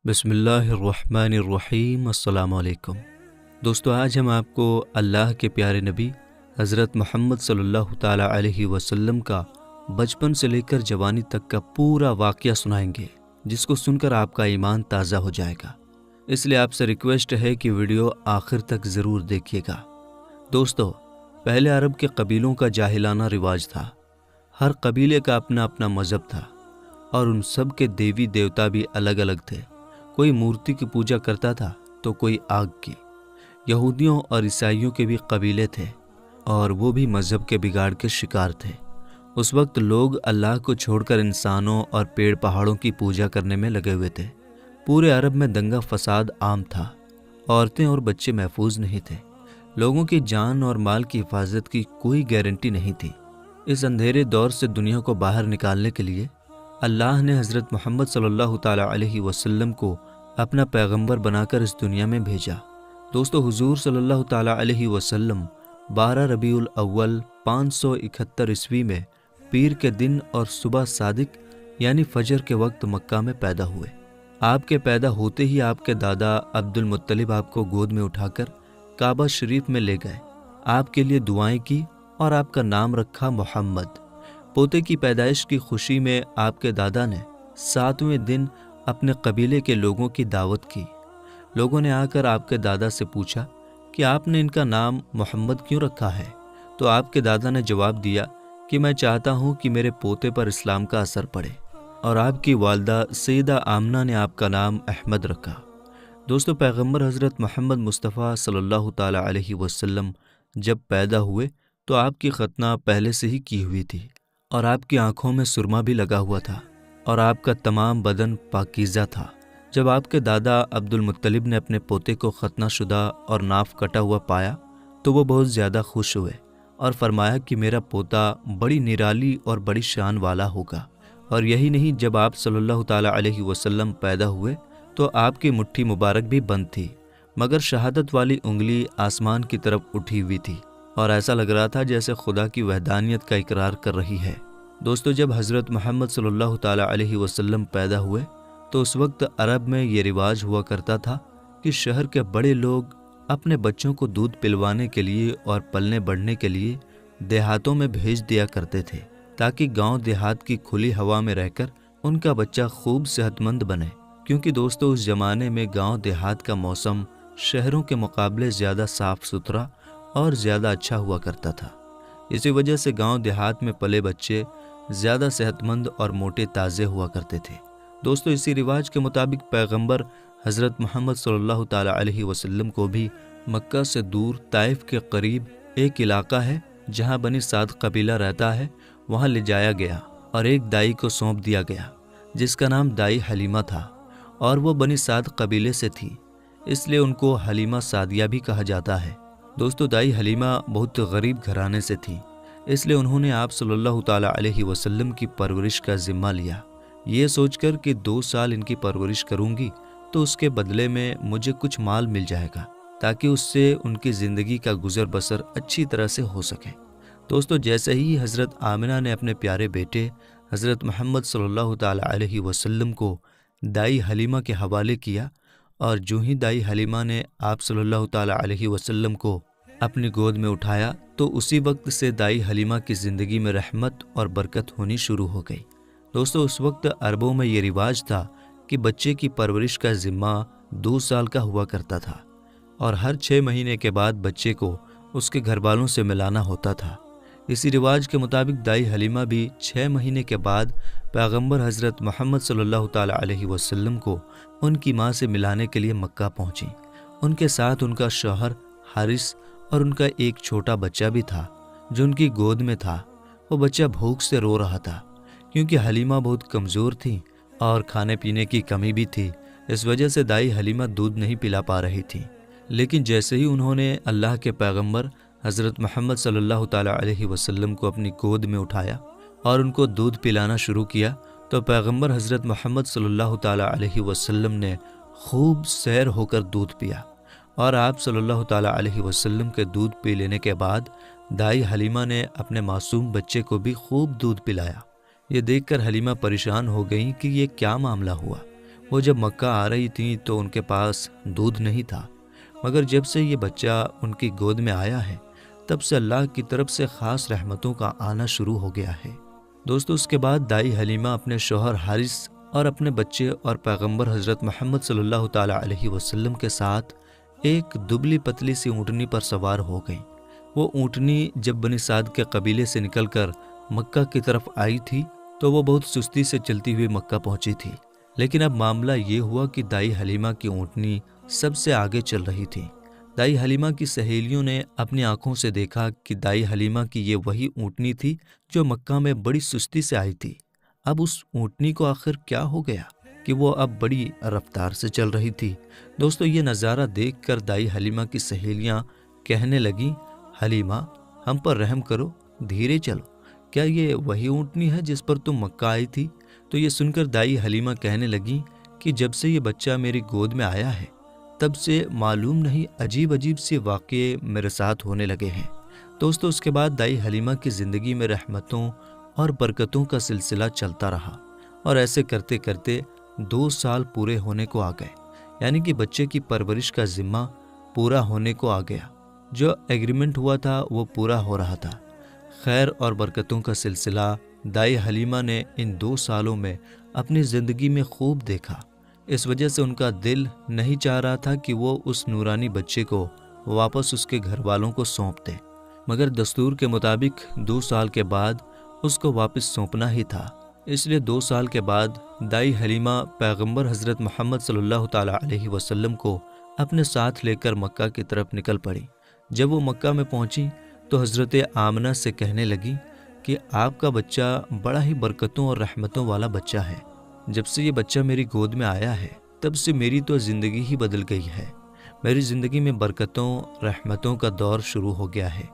بسم اللہ الرحمن الرحیم۔ السلام علیکم دوستو، آج ہم آپ کو اللہ کے پیارے نبی حضرت محمد صلی اللہ تعالیٰ علیہ وسلم کا بچپن سے لے کر جوانی تک کا پورا واقعہ سنائیں گے، جس کو سن کر آپ کا ایمان تازہ ہو جائے گا۔ اس لیے آپ سے ریکویسٹ ہے کہ ویڈیو آخر تک ضرور دیکھیے گا۔ دوستو، پہلے عرب کے قبیلوں کا جاہلانہ رواج تھا۔ ہر قبیلے کا اپنا اپنا مذہب تھا اور ان سب کے دیوی دیوتا بھی الگ الگ تھے۔ کوئی مورتی کی پوجا کرتا تھا تو کوئی آگ کی۔ یہودیوں اور عیسائیوں کے بھی قبیلے تھے اور وہ بھی مذہب کے بگاڑ کے شکار تھے۔ اس وقت لوگ اللہ کو چھوڑ کر انسانوں اور پیڑ پہاڑوں کی پوجا کرنے میں لگے ہوئے تھے۔ پورے عرب میں دنگا فساد عام تھا۔ عورتیں اور بچے محفوظ نہیں تھے۔ لوگوں کی جان اور مال کی حفاظت کی کوئی گارنٹی نہیں تھی۔ اس اندھیرے دور سے دنیا کو باہر نکالنے کے لیے اللہ نے حضرت محمد صلی اللہ تعالیٰ علیہ وسلم کو اپنا پیغمبر بنا کر اس دنیا میں بھیجا۔ دوستو، حضور صلی اللہ تعالیٰ علیہ وسلم 12 ربیع الاول 571 عیسوی میں پیر کے دن اور صبح صادق یعنی فجر کے وقت مکہ میں پیدا ہوئے۔ آپ کے پیدا ہوتے ہی آپ کے دادا عبد المطلب آپ کو گود میں اٹھا کر کعبہ شریف میں لے گئے، آپ کے لیے دعائیں کی اور آپ کا نام رکھا محمد۔ پوتے کی پیدائش کی خوشی میں آپ کے دادا نے 7ویں دن اپنے قبیلے کے لوگوں کی دعوت کی۔ لوگوں نے آ کر آپ کے دادا سے پوچھا کہ آپ نے ان کا نام محمد کیوں رکھا ہے؟ تو آپ کے دادا نے جواب دیا کہ میں چاہتا ہوں کہ میرے پوتے پر اسلام کا اثر پڑے، اور آپ کی والدہ سیدہ آمنہ نے آپ کا نام احمد رکھا۔ دوستو، پیغمبر حضرت محمد مصطفیٰ صلی اللہ تعالیٰ علیہ وسلم جب پیدا ہوئے تو آپ کی ختنہ پہلے سے ہی کی ہوئی تھی، اور آپ کی آنکھوں میں سرما بھی لگا ہوا تھا، اور آپ کا تمام بدن پاکیزہ تھا۔ جب آپ کے دادا عبد المطلب نے اپنے پوتے کو ختنہ شدہ اور ناف کٹا ہوا پایا تو وہ بہت زیادہ خوش ہوئے اور فرمایا کہ میرا پوتا بڑی نرالی اور بڑی شان والا ہوگا۔ اور یہی نہیں، جب آپ صلی اللہ تعالیٰ علیہ وسلم پیدا ہوئے تو آپ کی مٹھی مبارک بھی بند تھی، مگر شہادت والی انگلی آسمان کی طرف اٹھی ہوئی تھی، اور ایسا لگ رہا تھا جیسے خدا کی وحدانیت کا اقرار کر رہی ہے۔ دوستو، جب حضرت محمد صلی اللہ تعالیٰ علیہ وسلم پیدا ہوئے تو اس وقت عرب میں یہ رواج ہوا کرتا تھا کہ شہر کے بڑے لوگ اپنے بچوں کو دودھ پلوانے کے لیے اور پلنے بڑھنے کے لیے دیہاتوں میں بھیج دیا کرتے تھے، تاکہ گاؤں دیہات کی کھلی ہوا میں رہ کر ان کا بچہ خوب صحت مند بنے۔ کیونکہ دوستو، اس زمانے میں گاؤں دیہات کا موسم شہروں کے مقابلے زیادہ صاف ستھرا اور زیادہ اچھا ہوا کرتا تھا۔ اسی وجہ سے گاؤں دیہات میں پلے بچے زیادہ صحت مند اور موٹے تازے ہوا کرتے تھے۔ دوستو، اسی رواج کے مطابق پیغمبر حضرت محمد صلی اللہ تعالیٰ علیہ وسلم کو بھی مکہ سے دور طائف کے قریب ایک علاقہ ہے جہاں بنی سعد قبیلہ رہتا ہے، وہاں لے جایا گیا اور ایک دائی کو سونپ دیا گیا جس کا نام دائی حلیمہ تھا، اور وہ بنی سعد قبیلے سے تھی، اس لیے ان کو حلیمہ سعدیہ بھی کہا جاتا ہے۔ دوستو، دائی حلیمہ بہت غریب گھرانے سے تھی، اس لیے انہوں نے آپ صلی اللہ تعالیٰ علیہ وسلم کی پرورش کا ذمہ لیا، یہ سوچ کر کہ 2 سال ان کی پرورش کروں گی تو اس کے بدلے میں مجھے کچھ مال مل جائے گا، تاکہ اس سے ان کی زندگی کا گزر بسر اچھی طرح سے ہو سکے۔ دوستو، جیسے ہی حضرت آمنہ نے اپنے پیارے بیٹے حضرت محمد صلی اللہ تعالیٰ علیہ وسلم کو دائی حلیمہ کے حوالے کیا، اور جو ہی دائی حلیمہ نے آپ صلی اللہ تعالیٰ علیہ وسلم کو اپنی گود میں اٹھایا تو اسی وقت سے دائی حلیمہ کی زندگی میں رحمت اور برکت ہونی شروع ہو گئی۔ دوستو، اس وقت عربوں میں یہ رواج تھا کہ بچے کی پرورش کا ذمہ 2 سال کا ہوا کرتا تھا، اور ہر 6 مہینے کے بعد بچے کو اس کے گھر والوں سے ملانا ہوتا تھا۔ اسی رواج کے مطابق دائی حلیمہ بھی 6 مہینے کے بعد پیغمبر حضرت محمد صلی اللہ تعالیٰ علیہ وسلم کو ان کی ماں سے ملانے کے لیے مکہ پہنچی۔ ان کے ساتھ ان کا شوہر حارث اور ان کا ایک چھوٹا بچہ بھی تھا جو ان کی گود میں تھا۔ وہ بچہ بھوک سے رو رہا تھا کیونکہ حلیمہ بہت کمزور تھی اور کھانے پینے کی کمی بھی تھی، اس وجہ سے دائی حلیمہ دودھ نہیں پلا پا رہی تھی۔ لیکن جیسے ہی انہوں نے اللہ کے پیغمبر حضرت محمد صلی اللہ تعالیٰ علیہ وسلم کو اپنی گود میں اٹھایا اور ان کو دودھ پلانا شروع کیا تو پیغمبر حضرت محمد صلی اللہ تعالیٰ علیہ وسلم نے خوب سیر ہو کر دودھ پیا، اور آپ صلی اللہ تعالیٰ علیہ وسلم کے دودھ پی لینے کے بعد دائی حلیمہ نے اپنے معصوم بچے کو بھی خوب دودھ پلایا۔ یہ دیکھ کر حلیمہ پریشان ہو گئیں کہ یہ کیا معاملہ ہوا۔ وہ جب مکہ آ رہی تھیں تو ان کے پاس دودھ نہیں تھا، مگر جب سے یہ بچہ ان کی گود میں آیا ہے تب سے اللہ کی طرف سے خاص رحمتوں کا آنا شروع ہو گیا ہے۔ دوستو، اس کے بعد دائی حلیمہ اپنے شوہر حارث اور اپنے بچے اور پیغمبر حضرت محمد صلی اللہ تعالیٰ علیہ وسلم کے ساتھ ایک دبلی پتلی سی اونٹنی پر سوار ہو گئیں۔ وہ اونٹنی جب بنی سعد کے قبیلے سے نکل کر مکہ کی طرف آئی تھی تو وہ بہت سستی سے چلتی ہوئی مکہ پہنچی تھی، لیکن اب معاملہ یہ ہوا کہ دائی حلیمہ کی اونٹنی سب سے آگے چل رہی تھی۔ دائی حلیمہ کی سہیلیوں نے اپنی آنکھوں سے دیکھا کہ دائی حلیمہ کی یہ وہی اونٹنی تھی جو مکہ میں بڑی سستی سے آئی تھی۔ اب اس اونٹنی کو آخر کیا ہو گیا کہ وہ اب بڑی رفتار سے چل رہی تھی۔ دوستو، یہ نظارہ دیکھ کر دائی حلیمہ کی سہیلیاں کہنے لگیں، حلیمہ ہم پر رحم کرو، دھیرے چلو، کیا یہ وہی اونٹنی ہے جس پر تم مکہ آئی تھی؟ تو یہ سن کر دائی حلیمہ کہنے لگیں کہ جب سے یہ بچہ میری گود میں آیا ہے تب سے معلوم نہیں عجیب عجیب سے واقعے میرے ساتھ ہونے لگے ہیں۔ دوستو، اس کے بعد دائی حلیمہ کی زندگی میں رحمتوں اور برکتوں کا سلسلہ چلتا رہا، اور ایسے کرتے کرتے 2 سال پورے ہونے کو آ گئے، یعنی کہ بچے کی پرورش کا ذمہ پورا ہونے کو آ گیا۔ جو ایگریمنٹ ہوا تھا وہ پورا ہو رہا تھا۔ خیر اور برکتوں کا سلسلہ دائی حلیمہ نے ان 2 سالوں میں اپنی زندگی میں خوب دیکھا۔ اس وجہ سے ان کا دل نہیں چاہ رہا تھا کہ وہ اس نورانی بچے کو واپس اس کے گھر والوں کو سونپ دے، مگر دستور کے مطابق 2 سال کے بعد اس کو واپس سونپنا ہی تھا۔ اس لیے 2 سال کے بعد دائی حلیمہ پیغمبر حضرت محمد صلی اللہ تعالیٰ علیہ وسلم کو اپنے ساتھ لے کر مکہ کی طرف نکل پڑی۔ جب وہ مکہ میں پہنچی تو حضرت آمنہ سے کہنے لگی کہ آپ کا بچہ بڑا ہی برکتوں اور رحمتوں والا بچہ ہے۔ جب سے یہ بچہ میری گود میں آیا ہے تب سے میری تو زندگی ہی بدل گئی ہے۔ میری زندگی میں برکتوں رحمتوں کا دور شروع ہو گیا ہے۔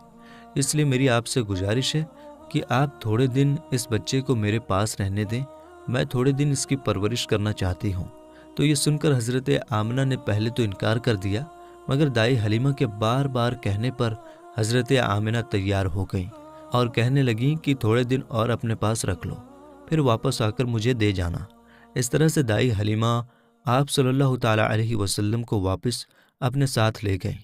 اس لیے میری آپ سے گزارش ہے کہ آپ تھوڑے دن اس بچے کو میرے پاس رہنے دیں، میں تھوڑے دن اس کی پرورش کرنا چاہتی ہوں۔ تو یہ سن کر حضرت آمنہ نے پہلے تو انکار کر دیا، مگر دائی حلیمہ کے بار بار کہنے پر حضرت آمنہ تیار ہو گئیں اور کہنے لگیں کہ تھوڑے دن اور اپنے پاس رکھ لو، پھر واپس آ کر مجھے دے جانا۔ اس طرح سے دائی حلیمہ آپ صلی اللہ تعالیٰ علیہ وسلم کو واپس اپنے ساتھ لے گئیں۔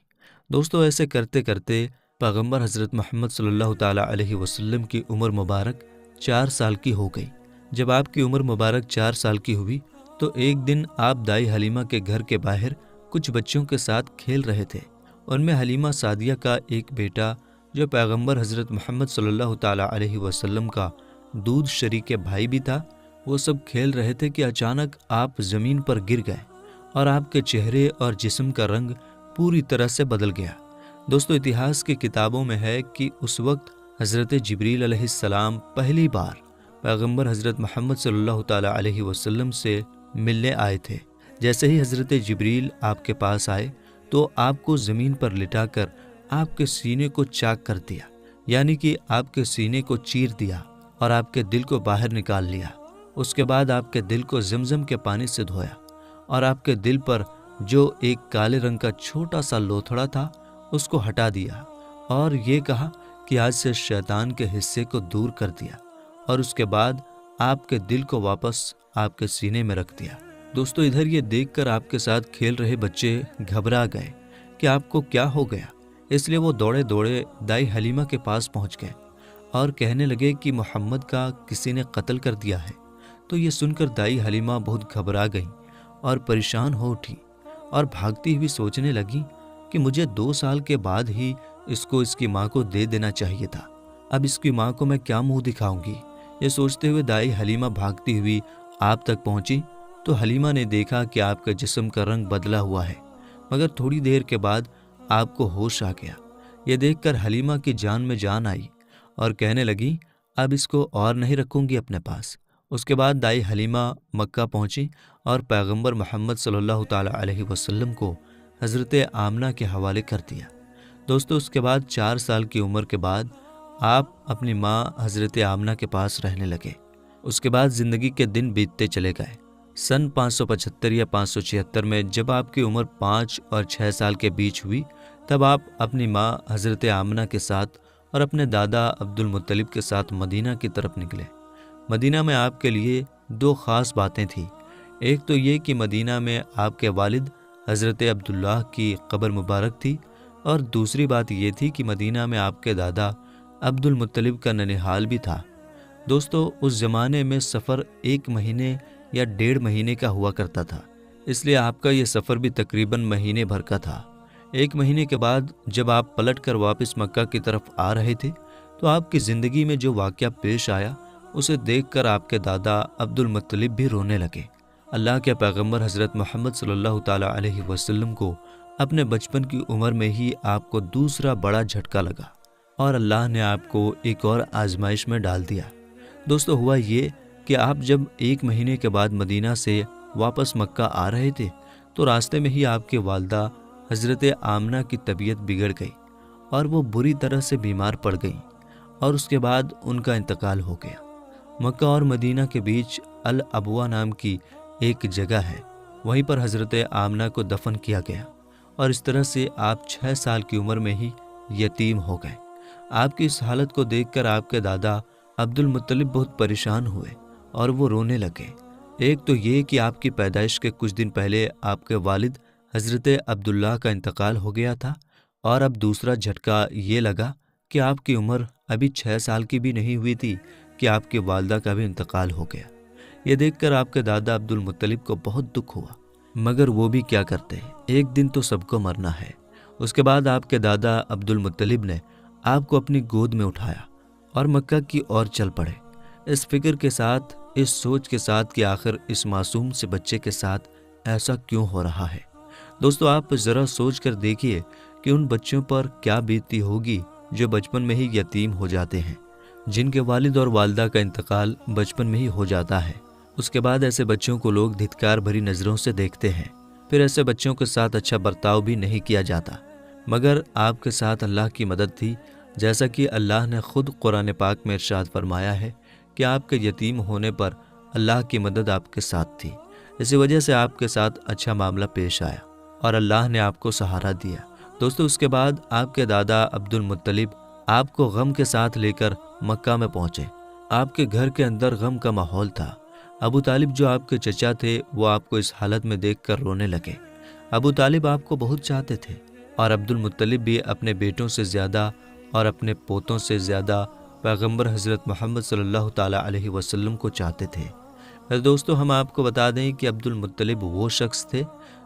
دوستو، ایسے کرتے کرتے پیغمبر حضرت محمد صلی اللہ تعالیٰ علیہ وسلم کی عمر مبارک 4 سال کی ہو گئی۔ جب آپ کی عمر مبارک 4 سال کی ہوئی تو ایک دن آپ دائی حلیمہ کے گھر کے باہر کچھ بچوں کے ساتھ کھیل رہے تھے۔ ان میں حلیمہ سعدیہ کا ایک بیٹا جو پیغمبر حضرت محمد صلی اللہ تعالیٰ علیہ وسلم کا دودھ شریک بھائی بھی تھا۔ وہ سب کھیل رہے تھے کہ اچانک آپ زمین پر گر گئے اور آپ کے چہرے اور جسم کا رنگ پوری طرح سے بدل گیا۔ دوستو، اتہاس کی کتابوں میں ہے کہ اس وقت حضرت جبریل علیہ السلام پہلی بار پیغمبر حضرت محمد صلی اللہ تعالیٰ علیہ وسلم سے ملنے آئے تھے۔ جیسے ہی حضرت جبریل آپ کے پاس آئے تو آپ کو زمین پر لٹا کر آپ کے سینے کو چاک کر دیا، یعنی کہ آپ کے سینے کو چیر دیا اور آپ کے دل کو باہر نکال لیا۔ اس کے بعد آپ کے دل کو زمزم کے پانی سے دھویا اور آپ کے دل پر جو ایک کالے رنگ کا چھوٹا سا لوتھڑا تھا اس کو ہٹا دیا اور یہ کہا کہ آج سے شیطان کے حصے کو دور کر دیا، اور اس کے بعد آپ کے دل کو واپس آپ کے سینے میں رکھ دیا۔ دوستو، ادھر یہ دیکھ کر آپ کے ساتھ کھیل رہے بچے گھبرا گئے کہ آپ کو کیا ہو گیا، اس لیے وہ دوڑے دوڑے دائی حلیمہ کے پاس پہنچ گئے اور کہنے لگے کہ محمد کا کسی نے قتل کر دیا ہے۔ تو یہ سن کر دائی حلیمہ بہت گھبرا گئیں اور پریشان ہو اٹھی اور بھاگتی ہوئی سوچنے لگی کہ مجھے 2 سال کے بعد ہی اس کو اس کی ماں کو دے دینا چاہیے تھا، اب اس کی ماں کو میں کیا منہ دکھاؤں گی۔ یہ سوچتے ہوئے دائی حلیمہ بھاگتی ہوئی آپ تک پہنچی تو حلیمہ نے دیکھا کہ آپ کا جسم کا رنگ بدلا ہوا ہے، مگر تھوڑی دیر کے بعد آپ کو ہوش آ گیا۔ یہ دیکھ کر حلیمہ کی جان میں جان آئی اور کہنے لگی اب اس کو اور نہیں رکھوں گی اپنے پاس۔ اس کے بعد دائی حلیمہ مکہ پہنچی اور پیغمبر محمد صلی اللہ تعالیٰ علیہ وسلم کو حضرت آمنہ کے حوالے کر دیا۔ دوستو، اس کے بعد 4 سال کی عمر کے بعد آپ اپنی ماں حضرت آمنہ کے پاس رہنے لگے۔ اس کے بعد زندگی کے دن بیتتے چلے گئے۔ سن 575 یا 576 میں جب آپ کی عمر 5 اور 6 سال کے بیچ ہوئی تب آپ اپنی ماں حضرت آمنہ کے ساتھ اور اپنے دادا عبد المطلب کے ساتھ مدینہ کی طرف نکلے۔ مدینہ میں آپ کے لیے 2 خاص باتیں تھیں۔ ایک تو یہ کہ مدینہ میں آپ کے والد حضرت عبداللہ کی قبر مبارک تھی، اور دوسری بات یہ تھی کہ مدینہ میں آپ کے دادا عبد المطلب کا ننھال بھی تھا۔ دوستو، اس زمانے میں سفر 1 مہینے یا 1.5 مہینے کا ہوا کرتا تھا، اس لیے آپ کا یہ سفر بھی تقریباً مہینے بھر کا تھا۔ 1 مہینے کے بعد جب آپ پلٹ کر واپس مکہ کی طرف آ رہے تھے تو آپ کی زندگی میں جو واقعہ پیش آیا اسے دیکھ کر آپ کے دادا عبد المطلب بھی رونے لگے۔ اللہ کے پیغمبر حضرت محمد صلی اللہ تعالیٰ علیہ وسلم کو اپنے بچپن کی عمر میں ہی آپ کو دوسرا بڑا جھٹکا لگا اور اللہ نے آپ کو ایک اور آزمائش میں ڈال دیا۔ دوستو، ہوا یہ کہ آپ جب 1 مہینے کے بعد مدینہ سے واپس مکہ آ رہے تھے تو راستے میں ہی آپ کی والدہ حضرت آمنہ کی طبیعت بگڑ گئی اور وہ بری طرح سے بیمار پڑ گئیں، اور اس کے بعد ان کا انتقال ہو گیا۔ مکہ اور مدینہ کے بیچ الابوا نام کی ایک جگہ ہے، وہیں پر حضرت آمنہ کو دفن کیا گیا، اور اس طرح سے آپ 6 سال کی عمر میں ہی یتیم ہو گئے۔ آپ کی اس حالت کو دیکھ کر آپ کے دادا عبد المطلب بہت پریشان ہوئے اور وہ رونے لگے۔ ایک تو یہ کہ آپ کی پیدائش کے کچھ دن پہلے آپ کے والد حضرت عبداللہ کا انتقال ہو گیا تھا، اور اب دوسرا جھٹکا یہ لگا کہ آپ کی عمر ابھی 6 سال کی بھی نہیں ہوئی تھی کہ آپ کی والدہ کا بھی انتقال ہو گیا۔ یہ دیکھ کر آپ کے دادا عبد المطلب کو بہت دکھ ہوا، مگر وہ بھی کیا کرتے، ایک دن تو سب کو مرنا ہے۔ اس کے بعد آپ کے دادا عبد المطلب نے آپ کو اپنی گود میں اٹھایا اور مکہ کی اور چل پڑے، اس فکر کے ساتھ، اس سوچ کے ساتھ کہ آخر اس معصوم سے بچے کے ساتھ ایسا کیوں ہو رہا ہے۔ دوستو، آپ ذرا سوچ کر دیکھیے کہ ان بچوں پر کیا بیتتی ہوگی جو بچپن میں ہی یتیم ہو جاتے ہیں، جن کے والد اور والدہ کا انتقال بچپن میں ہی ہو جاتا ہے۔ اس کے بعد ایسے بچوں کو لوگ دھتکار بھری نظروں سے دیکھتے ہیں، پھر ایسے بچوں کے ساتھ اچھا برتاؤ بھی نہیں کیا جاتا۔ مگر آپ کے ساتھ اللہ کی مدد تھی، جیسا کہ اللہ نے خود قرآن پاک میں ارشاد فرمایا ہے کہ آپ کے یتیم ہونے پر اللہ کی مدد آپ کے ساتھ تھی۔ اسی وجہ سے آپ کے ساتھ اچھا معاملہ پیش آیا اور اللہ نے آپ کو سہارا دیا۔ دوستو، اس کے بعد آپ کے دادا عبد المطلب آپ کو غم کے ساتھ لے کر مکہ میں پہنچے۔ آپ کے گھر کے اندر غم کا ماحول تھا۔ ابو طالب جو آپ کے چچا تھے وہ آپ کو اس حالت میں دیکھ کر رونے لگے۔ ابو طالب آپ کو بہت چاہتے تھے، اور عبد المطلب بھی اپنے بیٹوں سے زیادہ اور اپنے پوتوں سے زیادہ پیغمبر حضرت محمد صلی اللہ تعالیٰ علیہ وسلم کو چاہتے تھے۔ دوستو، ہم آپ کو بتا دیں کہ عبد المطلب وہ شخص تھے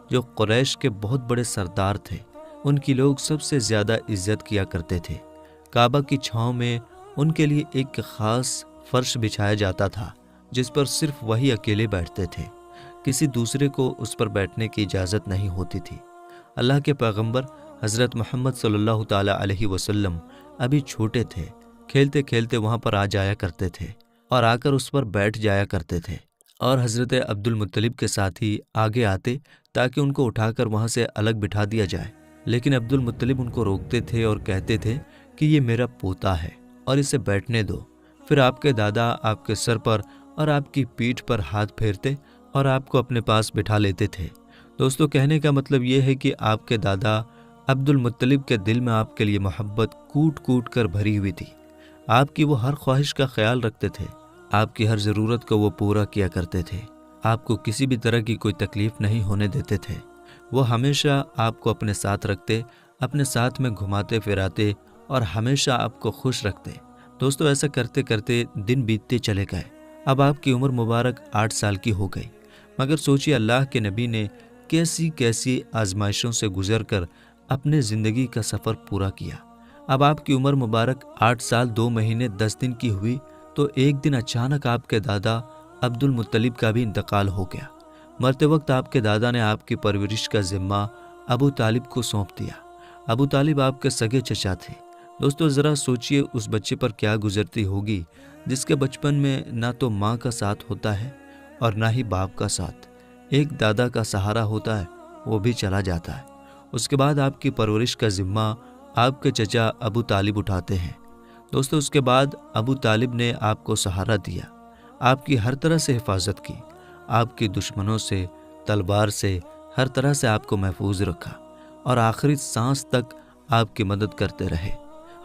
جو قریش کے بہت بڑے سردار تھے۔ ان کی لوگ سب سے زیادہ عزت کیا کرتے تھے۔ کعبہ کی چھاؤں میں ان کے لیے ایک خاص فرش بچھایا جاتا تھا جس پر صرف وہی اکیلے بیٹھتے تھے، کسی دوسرے کو اس پر بیٹھنے کی اجازت نہیں ہوتی تھی۔ اللہ کے پیغمبر حضرت محمد صلی اللہ تعالیٰ علیہ وسلم ابھی چھوٹے تھے، کھیلتے کھیلتے وہاں پر آ جایا کرتے تھے اور آ کر اس پر بیٹھ جایا کرتے تھے، اور حضرت عبد المطلب کے ساتھ ہی آگے آتے تاکہ ان کو اٹھا کر وہاں سے الگ بٹھا دیا جائے، لیکن عبد المطلب ان کو روکتے تھے اور کہتے تھے کہ یہ میرا پوتا ہے اور اسے بیٹھنے دو۔ پھر آپ کے دادا آپ کے سر پر اور آپ کی پیٹھ پر ہاتھ پھیرتے اور آپ کو اپنے پاس بٹھا لیتے تھے۔ دوستو، کہنے کا مطلب یہ ہے کہ آپ کے دادا عبد المطلب کے دل میں آپ کے لیے محبت کوٹ کوٹ کر بھری ہوئی تھی۔ آپ کی وہ ہر خواہش کا خیال رکھتے تھے، آپ کی ہر ضرورت کو وہ پورا کیا کرتے تھے، آپ کو کسی بھی طرح کی کوئی تکلیف نہیں ہونے دیتے تھے۔ وہ ہمیشہ آپ کو اپنے ساتھ رکھتے، اپنے ساتھ میں گھماتے پھراتے اور ہمیشہ آپ کو خوش رکھتے۔ دوستو، ایسا کرتے کرتے دن بیتتے چلے گئے۔ اب آپ کی عمر مبارک 8 سال کی ہو گئی، مگر سوچیے اللہ کے نبی نے کیسی کیسی آزمائشوں سے گزر کر اپنے زندگی کا سفر پورا کیا۔ اب آپ کی عمر مبارک 8 سال 2 مہینے 10 دن کی ہوئی تو ایک دن اچانک آپ کے دادا عبد المطلب کا بھی انتقال ہو گیا۔ مرتے وقت آپ کے دادا نے آپ کی پرورش کا ذمہ ابو طالب کو سونپ دیا۔ ابو طالب آپ کے سگے چچا تھے۔ دوستو، ذرا سوچئے اس بچے پر کیا گزرتی ہوگی جس کے بچپن میں نہ تو ماں کا ساتھ ہوتا ہے اور نہ ہی باپ کا ساتھ، ایک دادا کا سہارا ہوتا ہے، وہ بھی چلا جاتا ہے۔ اس کے بعد آپ کی پرورش کا ذمہ آپ کے چچا ابو طالب اٹھاتے ہیں۔ دوستو، اس کے بعد ابو طالب نے آپ کو سہارا دیا، آپ کی ہر طرح سے حفاظت کی، آپ کی دشمنوں سے، تلوار سے، ہر طرح سے آپ کو محفوظ رکھا اور آخری سانس تک آپ کی مدد کرتے رہے۔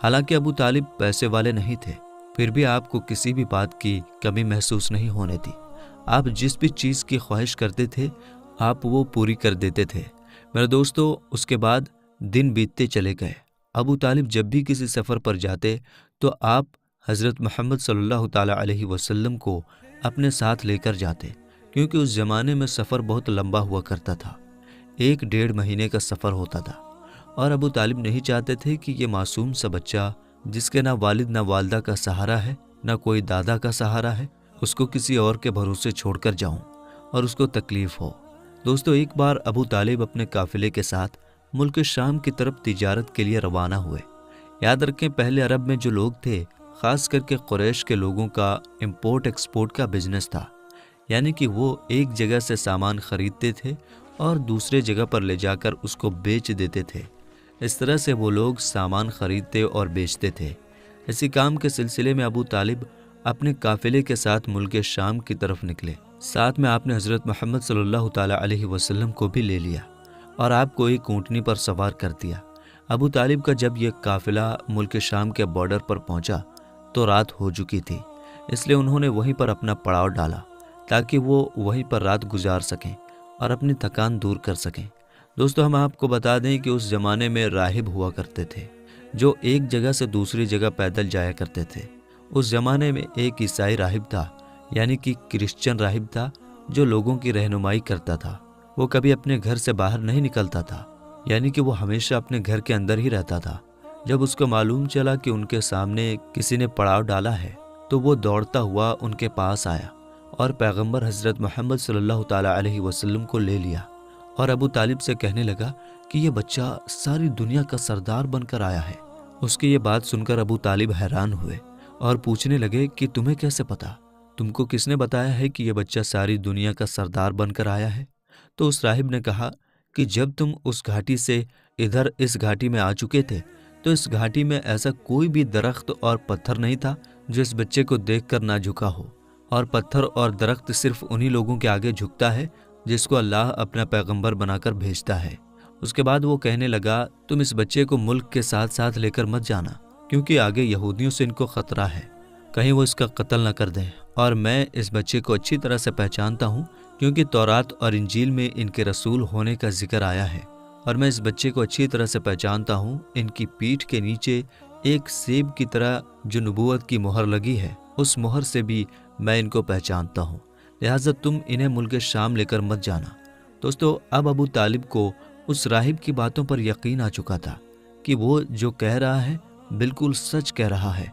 حالانکہ ابو طالب پیسے والے نہیں تھے، پھر بھی آپ کو کسی بھی بات کی کمی محسوس نہیں ہونے دی۔ آپ جس بھی چیز کی خواہش کرتے تھے آپ وہ پوری کر دیتے تھے۔ میرے دوستو، اس کے بعد دن بیتتے چلے گئے۔ ابو طالب جب بھی کسی سفر پر جاتے تو آپ حضرت محمد صلی اللہ تعالیٰ علیہ وسلم کو اپنے ساتھ لے کر جاتے، کیونکہ اس زمانے میں سفر بہت لمبا ہوا کرتا تھا، 1-1.5 مہینے کا سفر ہوتا تھا، اور ابو طالب نہیں چاہتے تھے کہ یہ معصوم سا بچہ جس کے نہ والد نہ والدہ کا سہارا ہے، نہ کوئی دادا کا سہارا ہے، اس کو کسی اور کے بھروسے چھوڑ کر جاؤں اور اس کو تکلیف ہو۔ دوستو، ایک بار ابو طالب اپنے قافلے کے ساتھ ملک شام کی طرف تجارت کے لیے روانہ ہوئے۔ یاد رکھیں، پہلے عرب میں جو لوگ تھے، خاص کر کے قریش کے لوگوں کا امپورٹ ایکسپورٹ کا بزنس تھا، یعنی کہ وہ ایک جگہ سے سامان خریدتے تھے اور دوسرے جگہ پر لے جا کر اس کو بیچ دیتے تھے۔ اس طرح سے وہ لوگ سامان خریدتے اور بیچتے تھے۔ اسی کام کے سلسلے میں ابو طالب اپنے قافلے کے ساتھ ملک شام کی طرف نکلے۔ ساتھ میں آپ نے حضرت محمد صلی اللہ تعالیٰ علیہ وسلم کو بھی لے لیا اور آپ کو ایک اونٹنی پر سوار کر دیا۔ ابو طالب کا جب یہ قافلہ ملک شام کے بارڈر پر پہنچا تو رات ہو چکی تھی، اس لیے انہوں نے وہیں پر اپنا پڑاؤ ڈالا تاکہ وہ وہیں پر رات گزار سکیں اور اپنی تھکان دور کر سکیں۔ دوستو، ہم آپ کو بتا دیں کہ اس زمانے میں راہب ہوا کرتے تھے جو ایک جگہ سے دوسری جگہ پیدل جایا کرتے تھے۔ اس زمانے میں ایک عیسائی راہب تھا، یعنی کہ کرسچن راہب تھا، جو لوگوں کی رہنمائی کرتا تھا۔ وہ کبھی اپنے گھر سے باہر نہیں نکلتا تھا، یعنی کہ وہ ہمیشہ اپنے گھر کے اندر ہی رہتا تھا۔ جب اس کو معلوم چلا کہ ان کے سامنے کسی نے پڑاؤ ڈالا ہے تو وہ دوڑتا ہوا ان کے پاس آیا اور پیغمبر حضرت محمد صلی اللہ تعالیٰ علیہ وسلم کو لے لیا اور ابو طالب سے کہنے لگا کہ یہ بچہ ساری دنیا کا سردار بن کر آیا ہے۔ اس کی یہ بات سن کر ابو طالب حیران ہوئے اور پوچھنے لگے کہ تمہیں کیسے پتا؟ تم کو کس نے بتایا ہے کہ یہ بچہ ساری دنیا کا سردار بن کر آیا ہے؟ تو اس راہب نے کہا کہ جب تم اس گھاٹی سے ادھر اس گھاٹی میں آ چکے تھے تو اس گھاٹی میں ایسا کوئی بھی درخت اور پتھر نہیں تھا جو اس بچے کو دیکھ کر نہ جھکا ہو، اور پتھر اور درخت صرف انہی لوگوں کے آگے جھکتا ہے جس کو اللہ اپنا پیغمبر بنا کر بھیجتا ہے۔ اس کے بعد وہ کہنے لگا، تم اس بچے کو ملک کے ساتھ ساتھ لے کر مت جانا، کیونکہ آگے یہودیوں سے ان کو خطرہ ہے، کہیں وہ اس کا قتل نہ کر دیں، اور میں اس بچے کو اچھی طرح سے پہچانتا ہوں کیونکہ تورات اور انجیل میں ان کے رسول ہونے کا ذکر آیا ہے، اور میں اس بچے کو اچھی طرح سے پہچانتا ہوں۔ ان کی پیٹھ کے نیچے ایک سیب کی طرح جو نبوت کی مہر لگی ہے، اس مہر سے بھی میں ان کو پہچانتا ہوں، لہٰذا تم انہیں ملک شام لے کر مت جانا۔ دوستو، اب ابو طالب کو اس راہب کی باتوں پر یقین آ چکا تھا کہ وہ جو کہہ رہا ہے بالکل سچ کہہ رہا ہے۔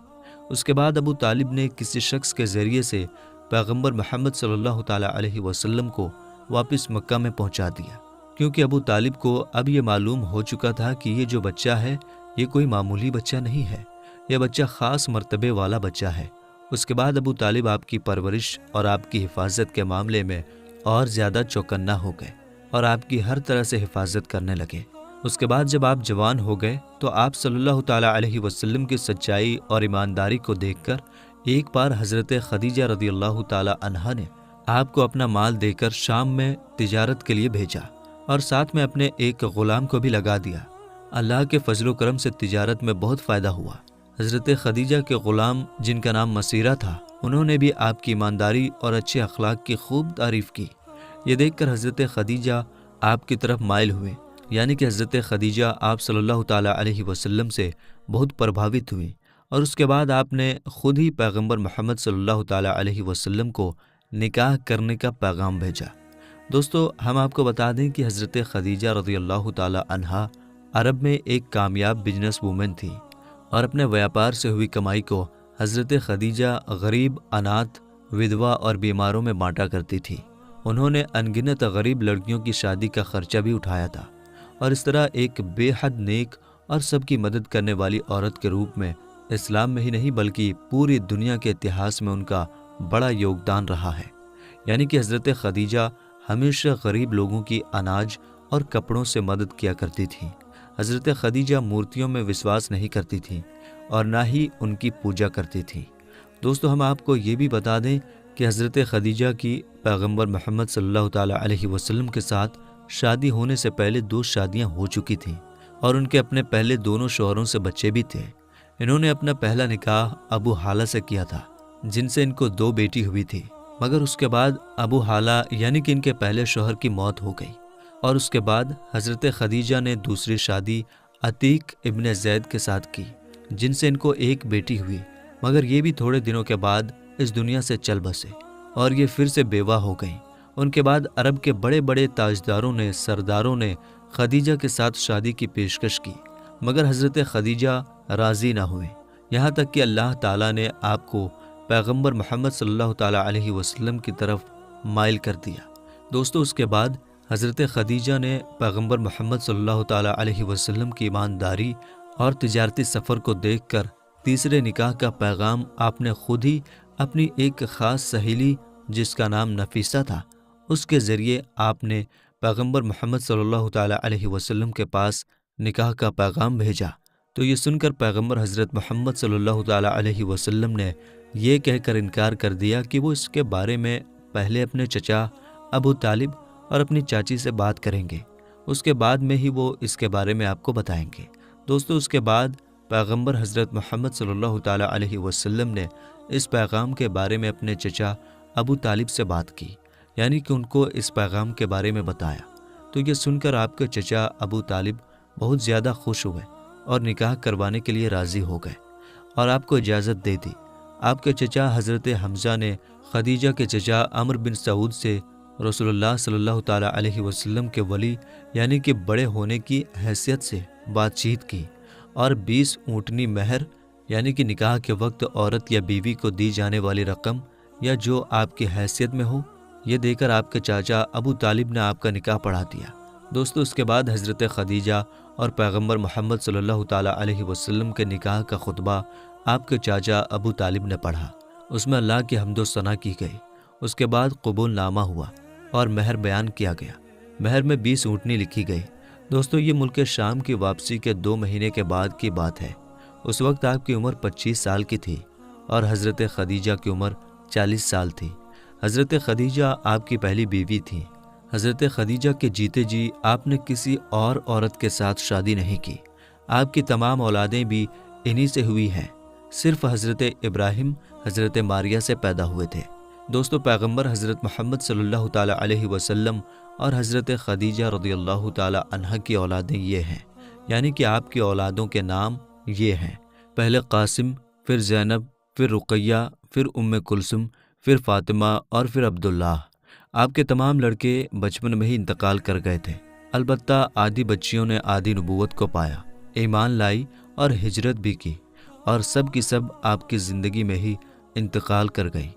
اس کے بعد ابو طالب نے کسی شخص کے ذریعے سے پیغمبر محمد صلی اللہ تعالیٰ علیہ وسلم کو واپس مکہ میں پہنچا دیا، کیونکہ ابو طالب کو اب یہ معلوم ہو چکا تھا کہ یہ جو بچہ ہے یہ کوئی معمولی بچہ نہیں ہے، یہ بچہ خاص مرتبے والا بچہ ہے۔ اس کے بعد ابو طالب آپ کی پرورش اور آپ کی حفاظت کے معاملے میں اور زیادہ چوکنا ہو گئے اور آپ کی ہر طرح سے حفاظت کرنے لگے۔ اس کے بعد جب آپ جوان ہو گئے تو آپ صلی اللہ تعالیٰ علیہ وسلم کی سچائی اور ایمانداری کو دیکھ کر ایک بار حضرت خدیجہ رضی اللہ تعالیٰ عنہا نے آپ کو اپنا مال دے کر شام میں تجارت کے لیے بھیجا اور ساتھ میں اپنے ایک غلام کو بھی لگا دیا۔ اللہ کے فضل و کرم سے تجارت میں بہت فائدہ ہوا۔ حضرت خدیجہ کے غلام جن کا نام مسیرہ تھا، انہوں نے بھی آپ کی ایمانداری اور اچھے اخلاق کی خوب تعریف کی۔ یہ دیکھ کر حضرت خدیجہ آپ کی طرف مائل ہوئے، یعنی کہ حضرت خدیجہ آپ صلی اللہ تعالیٰ علیہ وسلم سے بہت پربھاوت ہوئی، اور اس کے بعد آپ نے خود ہی پیغمبر محمد صلی اللہ تعالیٰ علیہ وسلم کو نکاح کرنے کا پیغام بھیجا۔ دوستو، ہم آپ کو بتا دیں کہ حضرت خدیجہ رضی اللہ تعالیٰ عنہا عرب میں ایک کامیاب بزنس وومن تھی، اور اپنے ویاپار سے ہوئی کمائی کو حضرت خدیجہ غریب، اناتھ، ودوا اور بیماروں میں بانٹا کرتی تھی۔ انہوں نے ان گنت غریب لڑکیوں کی شادی کا خرچہ بھی اٹھایا تھا، اور اس طرح ایک بے حد نیک اور سب کی مدد کرنے والی عورت کے روپ میں اسلام میں ہی نہیں بلکہ پوری دنیا کے اتہاس میں ان کا بڑا یوگدان رہا ہے۔ یعنی کہ حضرت خدیجہ ہمیشہ غریب لوگوں کی اناج اور کپڑوں سے مدد کیا کرتی تھیں۔ حضرت خدیجہ مورتیوں میں وشواس نہیں کرتی تھیں اور نہ ہی ان کی پوجا کرتی تھیں۔ دوستو، ہم آپ کو یہ بھی بتا دیں کہ حضرت خدیجہ کی پیغمبر محمد صلی اللہ تعالیٰ علیہ وسلم کے ساتھ شادی ہونے سے پہلے 2 شادیاں ہو چکی تھیں، اور ان کے اپنے پہلے دونوں شوہروں سے بچے بھی تھے۔ انہوں نے اپنا پہلا نکاح ابو حالہ سے کیا تھا، جن سے ان کو 2 بیٹی ہوئی تھی۔ مگر اس کے بعد ابو حالہ یعنی کہ ان کے پہلے شوہر کی موت ہو گئی، اور اس کے بعد حضرت خدیجہ نے دوسری شادی عتیق ابن زید کے ساتھ کی، جن سے ان کو ایک بیٹی ہوئی، مگر یہ بھی تھوڑے دنوں کے بعد اس دنیا سے چل بسے اور یہ پھر سے بیوہ ہو گئیں۔ ان کے بعد عرب کے بڑے بڑے تاجداروں نے، سرداروں نے خدیجہ کے ساتھ شادی کی پیشکش کی، مگر حضرت خدیجہ راضی نہ ہوئے، یہاں تک کہ اللہ تعالیٰ نے آپ کو پیغمبر محمد صلی اللہ تعالیٰ علیہ وسلم کی طرف مائل کر دیا۔ دوستو، اس کے بعد حضرت خدیجہ نے پیغمبر محمد صلی اللہ تعالیٰ علیہ وسلم کی ایمانداری اور تجارتی سفر کو دیکھ کر تیسرے نکاح کا پیغام آپ نے خود ہی اپنی ایک خاص سہیلی جس کا نام نفیسہ تھا، اس کے ذریعے آپ نے پیغمبر محمد صلی اللہ تعالیٰ علیہ وسلم کے پاس نکاح کا پیغام بھیجا۔ تو یہ سن کر پیغمبر حضرت محمد صلی اللہ تعالیٰ علیہ وسلم نے یہ کہہ کر انکار کر دیا کہ وہ اس کے بارے میں پہلے اپنے چچا ابو طالب اور اپنی چاچی سے بات کریں گے، اس کے بعد میں ہی وہ اس کے بارے میں آپ کو بتائیں گے۔ دوستو، اس کے بعد پیغمبر حضرت محمد صلی اللہ تعالیٰ علیہ وسلم نے اس پیغام کے بارے میں اپنے چچا ابو طالب سے بات کی، یعنی کہ ان کو اس پیغام کے بارے میں بتایا۔ تو یہ سن کر آپ کے چچا ابو طالب بہت زیادہ خوش ہوئے اور نکاح کروانے کے لیے راضی ہو گئے اور آپ کو اجازت دے دی۔ آپ کے چچا حضرت حمزہ نے خدیجہ کے چچا عمرو بن سعود سے رسول اللہ صلی اللہ تعالیٰ علیہ وسلم کے ولی یعنی کہ بڑے ہونے کی حیثیت سے بات چیت کی اور 20 اونٹنی مہر یعنی کہ نکاح کے وقت عورت یا بیوی کو دی جانے والی رقم یا جو آپ کی حیثیت میں ہو، یہ دے کر آپ کے چاچا ابو طالب نے آپ کا نکاح پڑھا دیا۔ دوستو، اس کے بعد حضرت خدیجہ اور پیغمبر محمد صلی اللہ تعالیٰ علیہ وسلم کے نکاح کا خطبہ آپ کے چاچا ابو طالب نے پڑھا۔ اس میں اللہ کی حمد و ثنا کی گئی۔ اس کے بعد قبول نامہ ہوا اور مہر بیان کیا گیا۔ مہر میں 20 اونٹنی لکھی گئی۔ دوستو، یہ ملک شام کی واپسی کے 2 مہینے کے بعد کی بات ہے۔ اس وقت آپ کی عمر 25 سال کی تھی اور حضرت خدیجہ کی عمر 40 سال تھی۔ حضرت خدیجہ آپ کی پہلی بیوی تھی۔ حضرت خدیجہ کے جیتے جی آپ نے کسی اور عورت کے ساتھ شادی نہیں کی۔ آپ کی تمام اولادیں بھی انہی سے ہوئی ہیں، صرف حضرت ابراہیم حضرت ماریہ سے پیدا ہوئے تھے۔ دوستو، پیغمبر حضرت محمد صلی اللہ تعالیٰ علیہ وسلم اور حضرت خدیجہ رضی اللہ تعالیٰ عنہا کی اولادیں یہ ہیں، یعنی کہ آپ کی اولادوں کے نام یہ ہیں: پہلے قاسم، پھر زینب، پھر رقیہ، پھر ام کلثوم، پھر فاطمہ اور پھر عبداللہ۔ آپ کے تمام لڑکے بچپن میں ہی انتقال کر گئے تھے، البتہ آدھی بچیوں نے آدھی نبوت کو پایا، ایمان لائی اور ہجرت بھی کی، اور سب کی سب آپ کی زندگی میں ہی انتقال کر گئی۔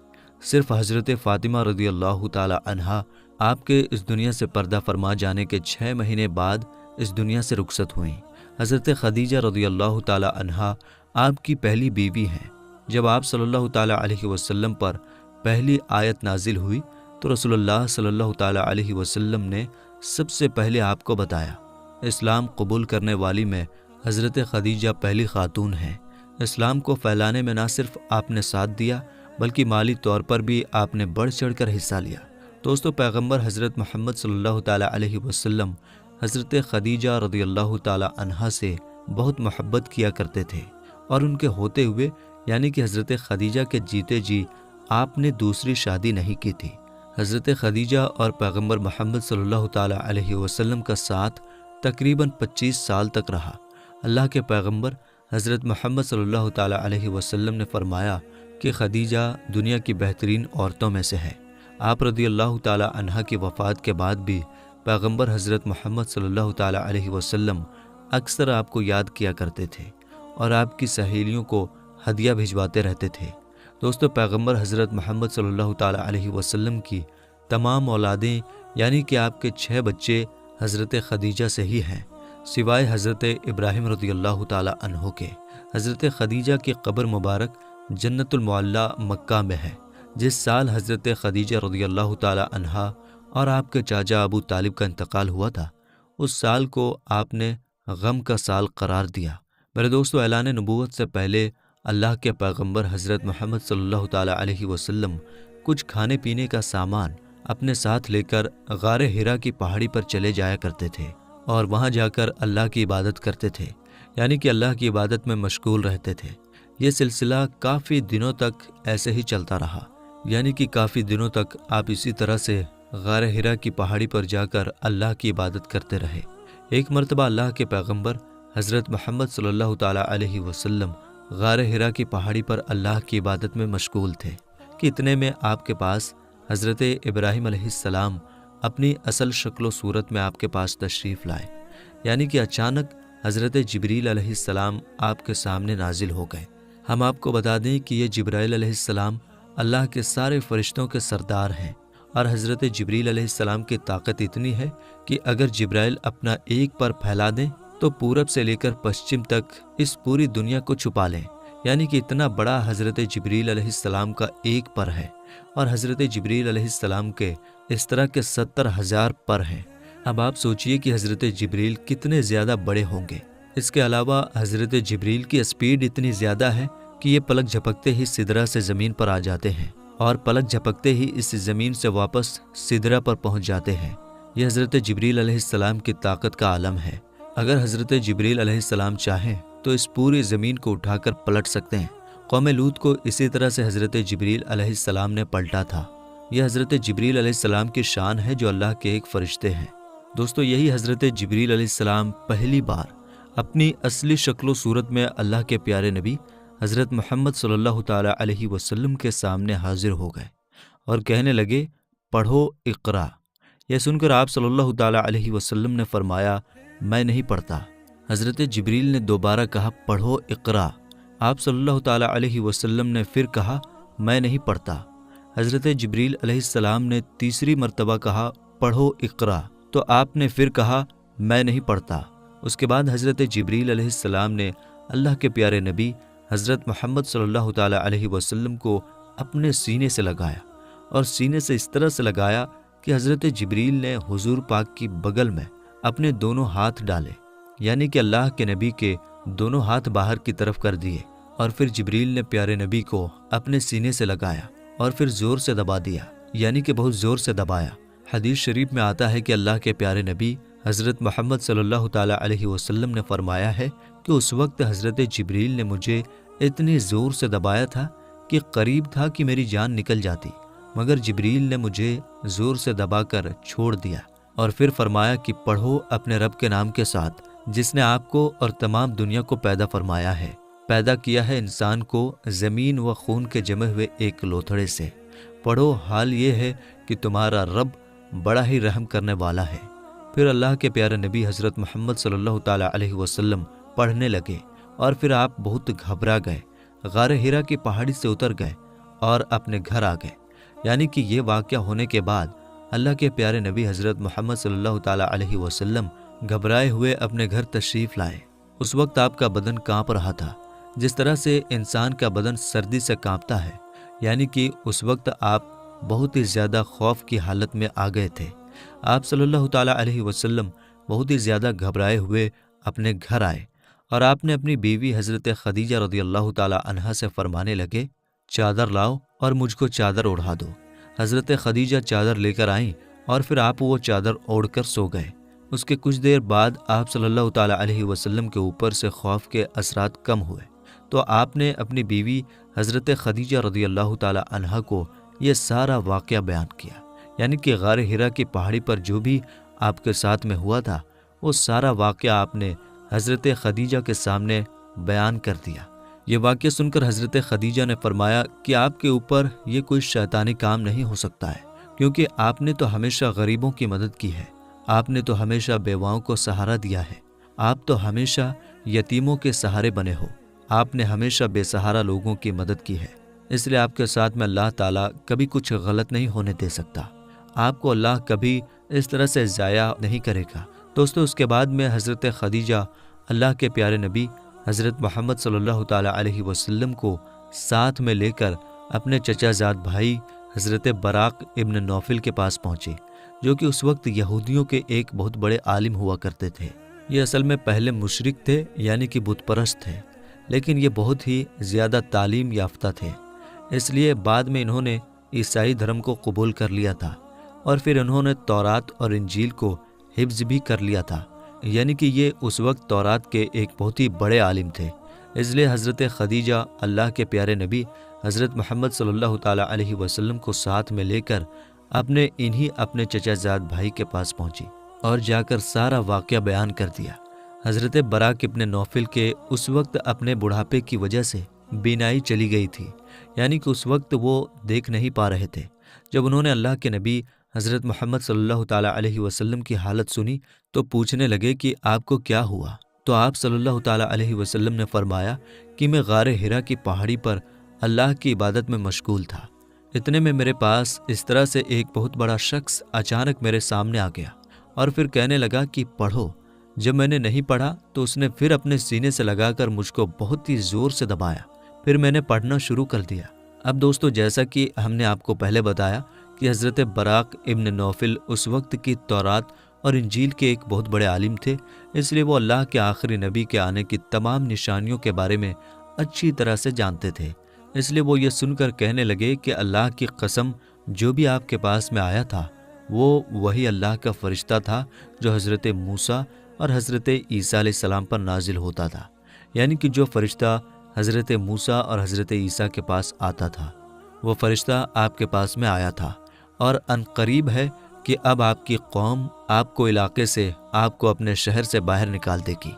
صرف حضرت فاطمہ رضی اللہ تعالیٰ عنہا آپ کے اس دنیا سے پردہ فرما جانے کے 6 مہینے بعد اس دنیا سے رخصت ہوئیں۔ حضرت خدیجہ رضی اللہ تعالیٰ عنہا آپ کی پہلی بیوی ہیں۔ جب آپ صلی اللہ تعالیٰ علیہ وسلم پر پہلی آیت نازل ہوئی تو رسول اللہ صلی اللہ تعالیٰ علیہ وسلم نے سب سے پہلے آپ کو بتایا۔ اسلام قبول کرنے والی میں حضرت خدیجہ پہلی خاتون ہیں۔ اسلام کو پھیلانے میں نہ صرف آپ نے ساتھ دیا بلکہ مالی طور پر بھی آپ نے بڑھ چڑھ کر حصہ لیا۔ دوستو، پیغمبر حضرت محمد صلی اللہ تعالیٰ علیہ وسلم حضرت خدیجہ رضی اللہ تعالیٰ عنہا سے بہت محبت کیا کرتے تھے، اور ان کے ہوتے ہوئے یعنی کہ حضرت خدیجہ کے جیتے جی آپ نے دوسری شادی نہیں کی تھی۔ حضرت خدیجہ اور پیغمبر محمد صلی اللہ تعالیٰ علیہ وسلم کا ساتھ تقریباً 25 سال تک رہا۔ اللہ کے پیغمبر حضرت محمد صلی اللہ تعالیٰ علیہ وسلم نے فرمایا کہ خدیجہ دنیا کی بہترین عورتوں میں سے ہے۔ آپ رضی اللہ تعالیٰ عنہا کی وفات کے بعد بھی پیغمبر حضرت محمد صلی اللہ تعالیٰ علیہ وسلم اکثر آپ کو یاد کیا کرتے تھے اور آپ کی سہیلیوں کو ہدیہ بھجواتے رہتے تھے۔ دوستو، پیغمبر حضرت محمد صلی اللہ تعالیٰ علیہ وسلم کی تمام اولادیں یعنی کہ آپ کے 6 بچے حضرت خدیجہ سے ہی ہیں، سوائے حضرت ابراہیم رضی اللہ تعالیٰ عنہ کے۔ حضرت خدیجہ کی قبر مبارک جنت المعلیٰ مکہ میں ہے۔ جس سال حضرت خدیجہ رضی اللہ تعالیٰ عنہا اور آپ کے چاچا ابو طالب کا انتقال ہوا تھا، اس سال کو آپ نے غم کا سال قرار دیا۔ میرے دوستو، اعلان نبوت سے پہلے اللہ کے پیغمبر حضرت محمد صلی اللہ تعالیٰ علیہ وسلم کچھ کھانے پینے کا سامان اپنے ساتھ لے کر غار حرا کی پہاڑی پر چلے جایا کرتے تھے اور وہاں جا کر اللہ کی عبادت کرتے تھے، یعنی کہ اللہ کی عبادت میں مشغول رہتے تھے۔ یہ سلسلہ کافی دنوں تک ایسے ہی چلتا رہا۔ یعنی کہ کافی دنوں تک آپ اسی طرح سے غار حرا کی پہاڑی پر جا کر اللہ کی عبادت کرتے رہے۔ ایک مرتبہ اللہ کے پیغمبر حضرت محمد صلی اللہ تعالیٰ علیہ وسلم غار حرا کی پہاڑی پر اللہ کی عبادت میں مشغول تھے کہ اتنے میں آپ کے پاس حضرت ابراہیم علیہ السلام اپنی اصل شکل و صورت میں آپ کے پاس تشریف لائے، یعنی کہ اچانک حضرت جبریل علیہ السلام آپ کے سامنے نازل ہو گئے۔ ہم آپ کو بتا دیں کہ یہ جبرائیل علیہ السلام اللہ کے سارے فرشتوں کے سردار ہیں، اور حضرت جبریل علیہ السلام کی طاقت اتنی ہے کہ اگر جبرائیل اپنا ایک پر پھیلا دیں تو پورب سے لے کر پشچم تک اس پوری دنیا کو چھپا لیں، یعنی کہ اتنا بڑا حضرت جبریل علیہ السلام کا ایک پر ہے، اور حضرت جبریل علیہ السلام کے اس طرح کے 70,000 پر ہیں۔ اب آپ سوچئے کہ حضرت جبریل کتنے زیادہ بڑے ہوں گے۔ اس کے علاوہ حضرت جبریل کی اسپیڈ اتنی زیادہ ہے کہ یہ پلک جھپکتے ہی سدرہ سے زمین پر آ جاتے ہیں، اور پلک جھپکتے ہی اس زمین سے واپس سدرہ پر پہنچ جاتے ہیں۔ یہ حضرت جبریل علیہ السلام کی طاقت کا عالم ہے۔ اگر حضرت جبریل علیہ السلام چاہیں تو اس پوری زمین کو اٹھا کر پلٹ سکتے ہیں۔ قوم لوط کو اسی طرح سے حضرت جبریل علیہ السلام نے پلٹا تھا۔ یہ حضرت جبریل علیہ السلام کی شان ہے جو اللہ کے ایک فرشتے ہیں۔ دوستو، یہی حضرت جبریل علیہ السلام پہلی بار اپنی اصلی شکل و صورت میں اللہ کے پیارے نبی حضرت محمد صلی اللہ تعالیٰ علیہ وسلم کے سامنے حاضر ہو گئے اور کہنے لگے، پڑھو اقرا۔ یہ سن کر آپ صلی اللہ تعالیٰ علیہ وسلم نے فرمایا، میں نہیں پڑھتا۔ حضرت جبریل نے دوبارہ کہا، پڑھو اقرا۔ آپ صلی اللہ تعالیٰ علیہ وسلم نے پھر کہا، میں نہیں پڑھتا۔ حضرت جبریل علیہ السلام نے تیسری مرتبہ کہا، پڑھو اقرا، تو آپ نے پھر کہا، میں نہیں پڑھتا۔ اس کے بعد حضرت جبریل علیہ السلام نے اللہ کے پیارے نبی حضرت محمد صلی اللہ تعالیٰ علیہ وسلم کو اپنے سینے سے لگایا، اور سینے سے اس طرح سے لگایا کہ حضرت جبریل نے حضور پاک کی بغل میں اپنے دونوں ہاتھ ڈالے، یعنی کہ اللہ کے نبی کے دونوں ہاتھ باہر کی طرف کر دیے، اور پھر جبریل نے پیارے نبی کو اپنے سینے سے لگایا اور پھر زور سے دبا دیا، یعنی کہ بہت زور سے دبایا۔ حدیث شریف میں آتا ہے کہ اللہ کے پیارے نبی حضرت محمد صلی اللہ تعالیٰ علیہ وسلم نے فرمایا ہے کہ اس وقت حضرت جبریل نے مجھے اتنی زور سے دبایا تھا کہ قریب تھا کہ میری جان نکل جاتی، مگر جبریل نے مجھے زور سے دبا کر چھوڑ دیا، اور پھر فرمایا کہ پڑھو اپنے رب کے نام کے ساتھ جس نے آپ کو اور تمام دنیا کو پیدا فرمایا ہے، پیدا کیا ہے انسان کو زمین و خون کے جمے ہوئے ایک لوتھڑے سے۔ پڑھو، حال یہ ہے کہ تمہارا رب بڑا ہی رحم کرنے والا ہے۔ پھر اللہ کے پیارے نبی حضرت محمد صلی اللہ تعالیٰ علیہ وسلم پڑھنے لگے، اور پھر آپ بہت گھبرا گئے، غار حرا کی پہاڑی سے اتر گئے اور اپنے گھر آ گئے۔ یعنی کہ یہ واقعہ ہونے کے بعد اللہ کے پیارے نبی حضرت محمد صلی اللہ تعالیٰ علیہ وسلم گھبرائے ہوئے اپنے گھر تشریف لائے۔ اس وقت آپ کا بدن کانپ رہا تھا، جس طرح سے انسان کا بدن سردی سے کانپتا ہے، یعنی کہ اس وقت آپ بہت ہی زیادہ خوف کی حالت میں آ گئے تھے۔ آپ صلی اللہ تعالیٰ علیہ وسلم بہت ہی زیادہ گھبرائے ہوئے اپنے گھر آئے، اور آپ نے اپنی بیوی حضرت خدیجہ رضی اللہ تعالیٰ عنہا سے فرمانے لگے، چادر لاؤ اور مجھ کو چادر اوڑھا دو۔ حضرت خدیجہ چادر لے کر آئیں، اور پھر آپ وہ چادر اوڑھ کر سو گئے۔ اس کے کچھ دیر بعد آپ صلی اللہ تعالیٰ علیہ وسلم کے اوپر سے خوف کے اثرات کم ہوئے، تو آپ نے اپنی بیوی حضرت خدیجہ رضی اللہ تعالیٰ عنہا کو یہ سارا واقعہ بیان کیا، یعنی کہ غار حرا کی پہاڑی پر جو بھی آپ کے ساتھ میں ہوا تھا وہ سارا واقعہ آپ نے حضرت خدیجہ کے سامنے بیان کر دیا۔ یہ واقعہ سن کر حضرت خدیجہ نے فرمایا کہ آپ کے اوپر یہ کوئی شیطانی کام نہیں ہو سکتا ہے، کیونکہ آپ نے تو ہمیشہ غریبوں کی مدد کی ہے، آپ نے تو ہمیشہ بیواؤں کو سہارا دیا ہے، آپ تو ہمیشہ یتیموں کے سہارے بنے ہو، آپ نے ہمیشہ بے سہارا لوگوں کی مدد کی ہے، اس لیے آپ کے ساتھ میں اللہ تعالیٰ کبھی کچھ غلط نہیں ہونے دے سکتا، آپ کو اللہ کبھی اس طرح سے ضائع نہیں کرے گا۔ دوستو، اس کے بعد میں حضرت خدیجہ اللہ کے پیارے نبی حضرت محمد صلی اللہ تعالیٰ علیہ وسلم کو ساتھ میں لے کر اپنے چچا زاد بھائی حضرت براق ابن نوفل کے پاس پہنچے، جو کہ اس وقت یہودیوں کے ایک بہت بڑے عالم ہوا کرتے تھے۔ یہ اصل میں پہلے مشرک تھے، یعنی کہ بت پرست تھے، لیکن یہ بہت ہی زیادہ تعلیم یافتہ تھے، اس لیے بعد میں انہوں نے عیسائی دھرم کو قبول کر لیا تھا، اور پھر انہوں نے تورات اور انجیل کو حفظ بھی کر لیا تھا، یعنی کہ یہ اس وقت تورات کے ایک بہت ہی بڑے عالم تھے۔ اس لیے حضرت خدیجہ اللہ کے پیارے نبی حضرت محمد صلی اللہ تعالیٰ علیہ وسلم کو ساتھ میں لے کر اپنے چچا زاد بھائی کے پاس پہنچی اور جا کر سارا واقعہ بیان کر دیا۔ حضرت براق ابن نوفل کے اس وقت اپنے بڑھاپے کی وجہ سے بینائی چلی گئی تھی، یعنی کہ اس وقت وہ دیکھ نہیں پا رہے تھے۔ جب انہوں نے اللہ کے نبی حضرت محمد صلی اللہ تعالیٰ علیہ وسلم کی حالت سنی تو پوچھنے لگے کہ آپ کو کیا ہوا؟ تو آپ صلی اللہ تعالیٰ علیہ وسلم نے فرمایا کہ میں غار ہرا کی پہاڑی پر اللہ کی عبادت میں مشغول تھا۔ اتنے میں میرے پاس اس طرح سے ایک بہت بڑا شخص اچانک میرے سامنے آ گیا اور پھر کہنے لگا کہ پڑھو۔ جب میں نے نہیں پڑھا تو اس نے پھر اپنے سینے سے لگا کر مجھ کو بہت ہی زور سے دبایا، پھر میں نے پڑھنا شروع کر دیا۔ اب دوستو، جیسا کہ ہم نے آپ کو پہلے بتایا کہ حضرت براق ابن نوفل اس وقت کی تورات اور انجیل کے ایک بہت بڑے عالم تھے، اس لیے وہ اللہ کے آخری نبی کے آنے کی تمام نشانیوں کے بارے میں اچھی طرح سے جانتے تھے۔ اس لیے وہ یہ سن کر کہنے لگے کہ اللہ کی قسم، جو بھی آپ کے پاس میں آیا تھا وہ وہی اللہ کا فرشتہ تھا جو حضرت موسیٰ اور حضرت عیسیٰ علیہ السلام پر نازل ہوتا تھا، یعنی کہ جو فرشتہ حضرت موسیٰ اور حضرت عیسیٰ کے پاس آتا تھا وہ فرشتہ آپ کے پاس میں آیا تھا، اور ان قریب ہے کہ اب آپ کی قوم آپ کو علاقے سے، آپ کو اپنے شہر سے باہر نکال دے گی،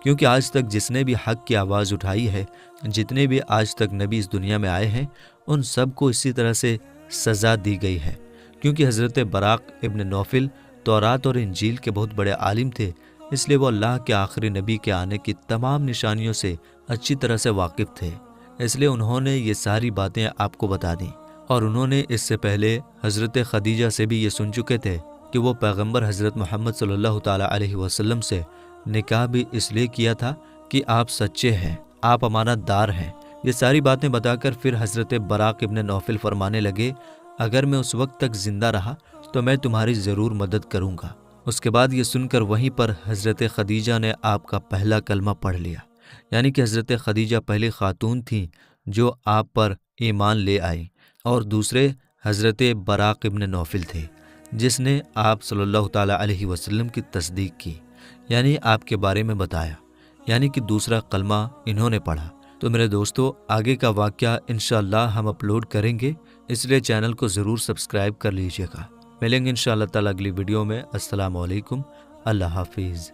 کیونکہ آج تک جس نے بھی حق کی آواز اٹھائی ہے، جتنے بھی آج تک نبی اس دنیا میں آئے ہیں، ان سب کو اسی طرح سے سزا دی گئی ہے۔ کیونکہ حضرت براق ابن نوفل تورات اور انجیل کے بہت بڑے عالم تھے، اس لیے وہ اللہ کے آخری نبی کے آنے کی تمام نشانیوں سے اچھی طرح سے واقف تھے، اس لیے انہوں نے یہ ساری باتیں آپ کو بتا دیں۔ اور انہوں نے اس سے پہلے حضرت خدیجہ سے بھی یہ سن چکے تھے کہ وہ پیغمبر حضرت محمد صلی اللہ تعالیٰ علیہ وسلم سے نکاح بھی اس لیے کیا تھا کہ آپ سچے ہیں، آپ امانت دار ہیں۔ یہ ساری باتیں بتا کر پھر حضرت براق ابن نوفل فرمانے لگے، اگر میں اس وقت تک زندہ رہا تو میں تمہاری ضرور مدد کروں گا۔ اس کے بعد یہ سن کر وہیں پر حضرت خدیجہ نے آپ کا پہلا کلمہ پڑھ لیا، یعنی کہ حضرت خدیجہ پہلی خاتون تھیں جو آپ پر ایمان لے آئی، اور دوسرے حضرت براق ابن نوفل تھے جس نے آپ صلی اللہ تعالیٰ علیہ وسلم کی تصدیق کی، یعنی آپ کے بارے میں بتایا، یعنی کہ دوسرا کلمہ انہوں نے پڑھا۔ تو میرے دوستو، آگے کا واقعہ انشاءاللہ ہم اپلوڈ کریں گے، اس لیے چینل کو ضرور سبسکرائب کر لیجیے گا۔ ملیں گے انشاءاللہ تعالیٰ اگلی ویڈیو میں۔ السلام علیکم، اللہ حافظ۔